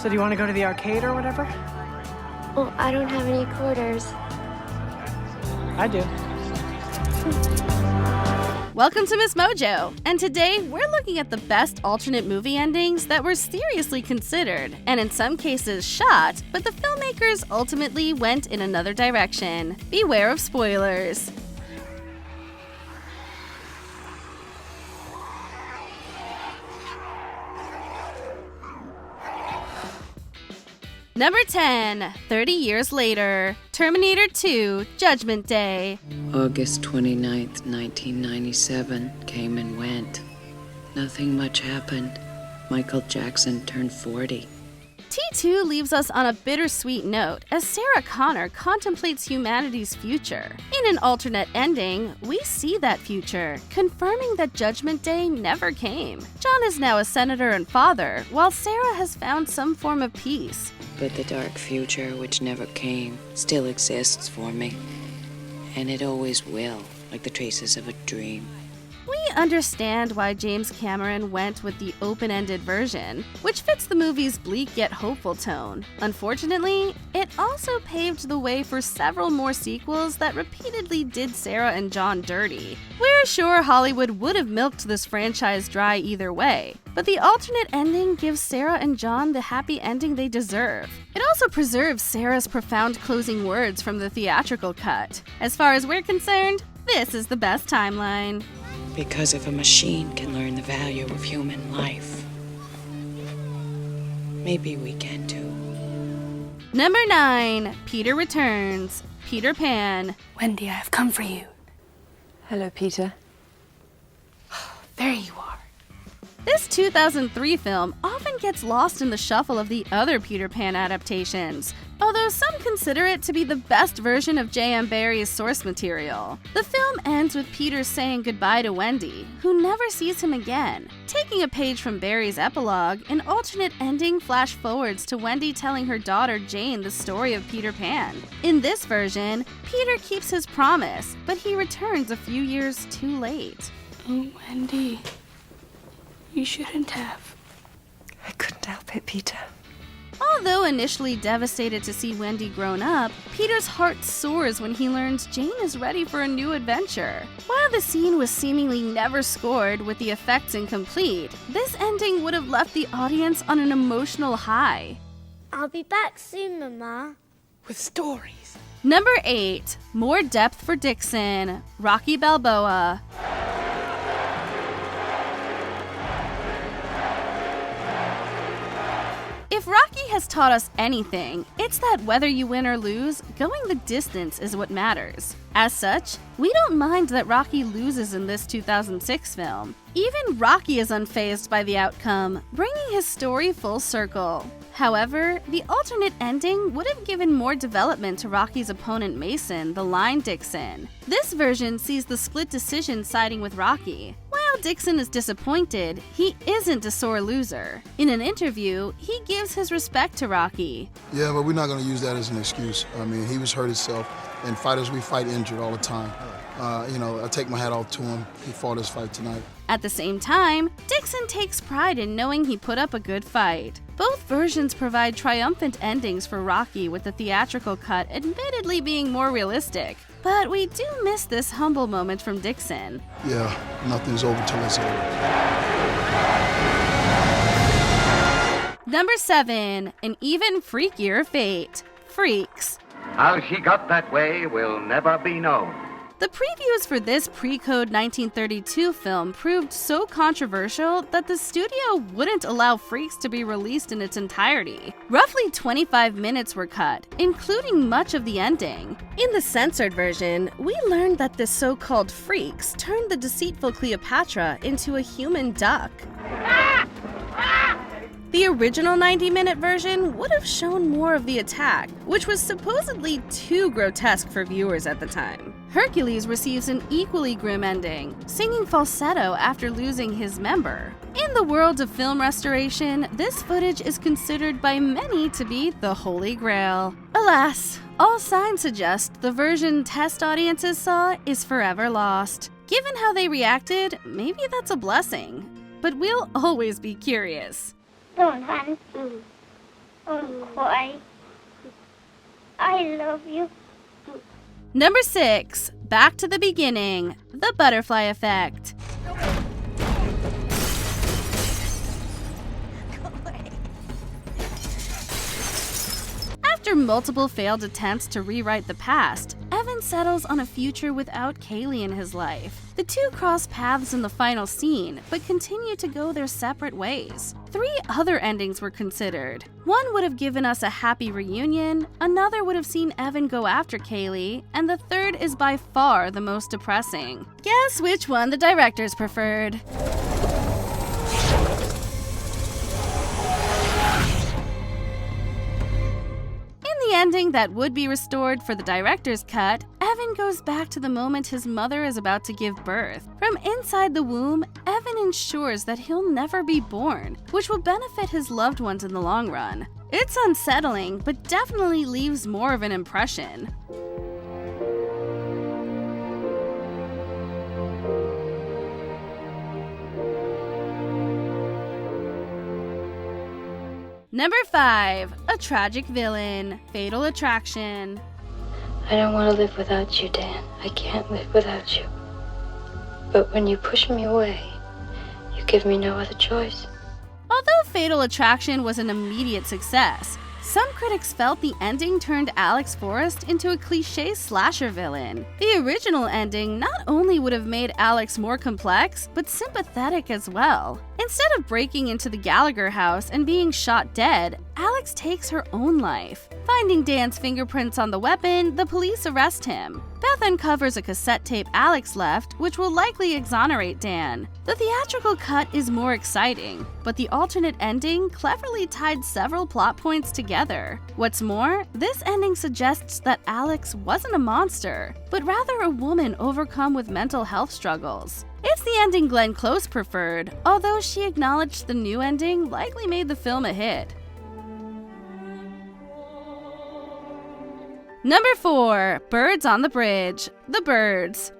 So do you want to go to the arcade or whatever? Well, I don't have any quarters. I do. Welcome to MsMojo, and today we're looking at the best alternate movie endings that were seriously considered, and in some cases shot, but the filmmakers ultimately went in another direction. Beware of spoilers. Number 10, 30 years later, Terminator 2, Judgment Day. August 29th, 1997 came and went. Nothing much happened. Michael Jackson turned 40. T2 leaves us on a bittersweet note as Sarah Connor contemplates humanity's future. In an alternate ending, we see that future, confirming that Judgment Day never came. John is now a senator and father, while Sarah has found some form of peace. But the dark future, which never came, still exists for me. And it always will, like the traces of a dream. We understand why James Cameron went with the open-ended version, which fits the movie's bleak yet hopeful tone. Unfortunately, it also paved the way for several more sequels that repeatedly did Sarah and John dirty. We're sure Hollywood would have milked this franchise dry either way, but the alternate ending gives Sarah and John the happy ending they deserve. It also preserves Sarah's profound closing words from the theatrical cut. As far as we're concerned, this is the best timeline. Because if a machine can learn the value of human life, maybe we can too. Number 9, Peter Returns, Peter Pan. Wendy, I have come for you. Hello, Peter. There you are. This 2003 film often gets lost in the shuffle of the other Peter Pan adaptations, although some consider it to be the best version of J.M. Barrie's source material. The film ends with Peter saying goodbye to Wendy, who never sees him again. Taking a page from Barrie's epilogue, an alternate ending flash-forwards to Wendy telling her daughter Jane the story of Peter Pan. In this version, Peter keeps his promise, but he returns a few years too late. Oh, Wendy. You shouldn't have. I couldn't help it, Peter. Although initially devastated to see Wendy grown up, Peter's heart soars when he learns Jane is ready for a new adventure. While the scene was seemingly never scored with the effects incomplete, this ending would have left the audience on an emotional high. I'll be back soon, Mama. With stories. Number 8, more depth for Dixon, Rocky Balboa. If Rocky has taught us anything, it's that whether you win or lose, going the distance is what matters. As such, we don't mind that Rocky loses in this 2006 film. Even Rocky is unfazed by the outcome, bringing his story full circle. However, the alternate ending would have given more development to Rocky's opponent Mason, the Line Dixon. This version sees the split decision siding with Rocky. While Dixon is disappointed, he isn't a sore loser. In an interview, he gives his respect to Rocky. Yeah, but we're not going to use that as an excuse. I mean, he was hurt himself, and fighters, we fight injured all the time. I take my hat off to him. He fought his fight tonight. At the same time, Dixon takes pride in knowing he put up a good fight. Both versions provide triumphant endings for Rocky, with the theatrical cut admittedly being more realistic. But we do miss this humble moment from Dixon. Yeah, nothing's over till it's over. Number 7, an even freakier fate, Freaks. How she got that way will never be known. The previews for this pre-code 1932 film proved so controversial that the studio wouldn't allow Freaks to be released in its entirety. Roughly 25 minutes were cut, including much of the ending. In the censored version, we learned that the so-called Freaks turned the deceitful Cleopatra into a human duck. The original 90-minute version would have shown more of the attack, which was supposedly too grotesque for viewers at the time. Hercules receives an equally grim ending, singing falsetto after losing his member. In the world of film restoration, this footage is considered by many to be the Holy Grail. Alas, all signs suggest the version test audiences saw is forever lost. Given how they reacted, maybe that's a blessing. But we'll always be curious. Don't run, Sue. Don't cry. I love you. Number 6. Back to the beginning. The butterfly effect. After multiple failed attempts to rewrite the past, Evan settles on a future without Kaylee in his life. The two cross paths in the final scene, but continue to go their separate ways. 3 other endings were considered. One would have given us a happy reunion, another would have seen Evan go after Kaylee, and the third is by far the most depressing. Guess which one the directors preferred? The ending that would be restored for the director's cut, Evan goes back to the moment his mother is about to give birth. From inside the womb, Evan ensures that he'll never be born, which will benefit his loved ones in the long run. It's unsettling, but definitely leaves more of an impression. Number 5. A tragic villain. Fatal Attraction. I don't want to live without you, Dan. I can't live without you. But when you push me away, you give me no other choice. Although Fatal Attraction was an immediate success, some critics felt the ending turned Alex Forrest into a cliché slasher villain. The original ending not only would have made Alex more complex, but sympathetic as well. Instead of breaking into the Gallagher house and being shot dead, Alex takes her own life. Finding Dan's fingerprints on the weapon, the police arrest him. Beth uncovers a cassette tape Alex left, which will likely exonerate Dan. The theatrical cut is more exciting, but the alternate ending cleverly tied several plot points together. What's more, this ending suggests that Alex wasn't a monster, but rather a woman overcome with mental health struggles. It's the ending Glenn Close preferred, although she acknowledged the new ending likely made the film a hit. Number 4. Birds on the Bridge. The Birds.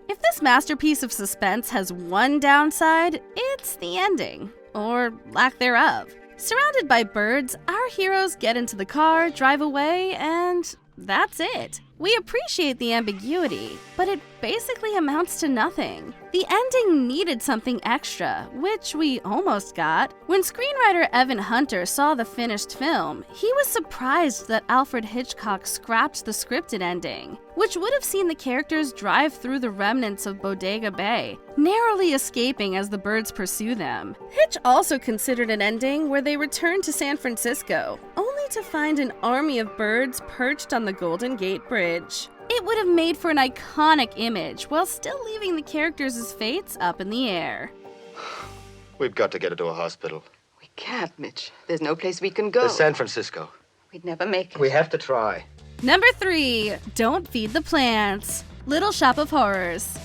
If this masterpiece of suspense has one downside, it's the ending, or lack thereof. Surrounded by birds, our heroes get into the car, drive away, and that's it. We appreciate the ambiguity, but it basically amounts to nothing. The ending needed something extra, which we almost got. When screenwriter Evan Hunter saw the finished film, he was surprised that Alfred Hitchcock scrapped the scripted ending, which would have seen the characters drive through the remnants of Bodega Bay, narrowly escaping as the birds pursue them. Hitch also considered an ending where they return to San Francisco, only to find an army of birds perched on the Golden Gate Bridge. It would have made for an iconic image while still leaving the characters' fates up in the air. We've got to get her to a hospital. We can't, Mitch. There's no place we can go. To San Francisco. We'd never make it. We have to try. Number 3. Don't Feed the Plants. Little Shop of Horrors.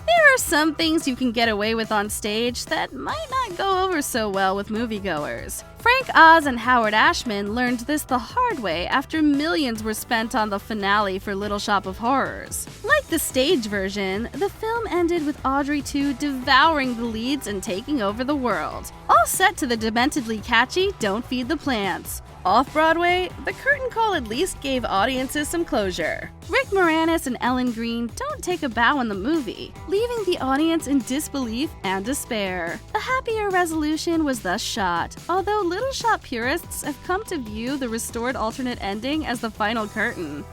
There are some things you can get away with on stage that might not go over so well with moviegoers. Frank Oz and Howard Ashman learned this the hard way after millions were spent on the finale for Little Shop of Horrors. Like the stage version, the film ended with Audrey 2 devouring the leads and taking over the world, all set to the dementedly catchy Don't Feed the Plants. Off-Broadway, the curtain call at least gave audiences some closure. Rick Moranis and Ellen Greene don't take a bow in the movie, leaving the audience in disbelief and despair. A happier resolution was thus shot, although Little Shop purists have come to view the restored alternate ending as the final curtain.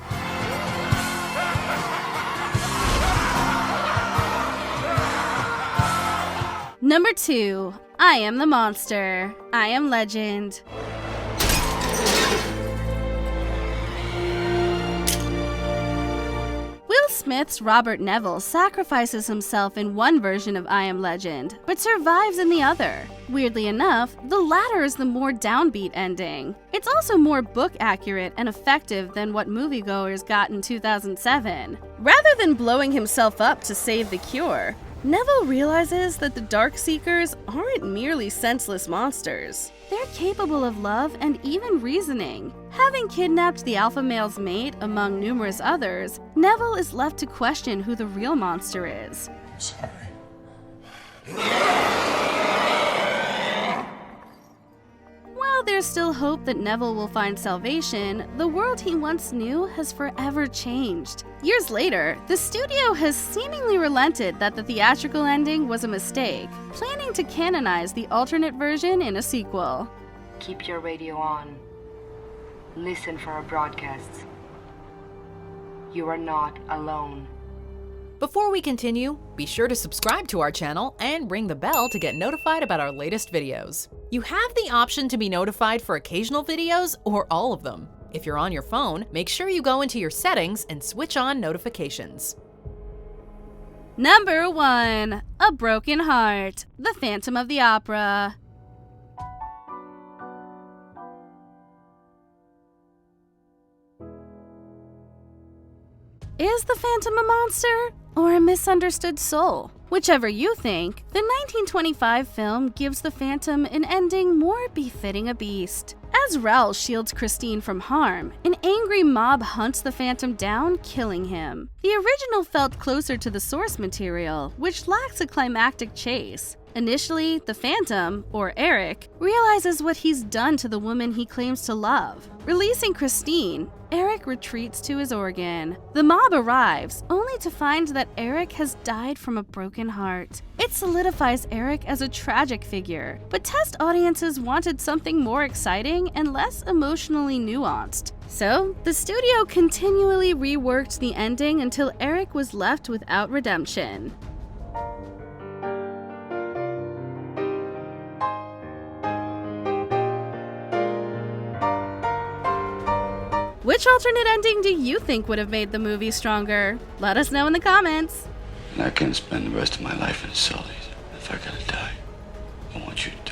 Number 2. I Am the Monster. I Am Legend. Will Smith's Robert Neville sacrifices himself in one version of I Am Legend, but survives in the other. Weirdly enough, the latter is the more downbeat ending. It's also more book accurate and effective than what moviegoers got in 2007. Rather than blowing himself up to save the cure, Neville realizes that the Darkseekers aren't merely senseless monsters. They're capable of love and even reasoning. Having kidnapped the alpha male's mate among numerous others, Neville is left to question who the real monster is. Sorry. While there's still hope that Neville will find salvation, the world he once knew has forever changed. Years later, the studio has seemingly relented that the theatrical ending was a mistake, planning to canonize the alternate version in a sequel. Keep your radio on. Listen for our broadcasts. You are not alone. Before we continue, be sure to subscribe to our channel and ring the bell to get notified about our latest videos. You have the option to be notified for occasional videos or all of them. If you're on your phone, make sure you go into your settings and switch on notifications. Number 1. A Broken Heart, The Phantom of the Opera. Is the Phantom a monster or a misunderstood soul? Whichever you think, the 1925 film gives the Phantom an ending more befitting a beast. As Raoul shields Christine from harm, an angry mob hunts the Phantom down, killing him. The original felt closer to the source material, which lacks a climactic chase. Initially, the Phantom, or Eric, realizes what he's done to the woman he claims to love. Releasing Christine, Eric retreats to his organ. The mob arrives, only to find that Eric has died from a broken heart. It solidifies Eric as a tragic figure, but test audiences wanted something more exciting and less emotionally nuanced. So, the studio continually reworked the ending until Eric was left without redemption. Which alternate ending do you think would have made the movie stronger? Let us know in the comments. And I can't spend the rest of my life in Sully's. If I gotta die, I want you to die.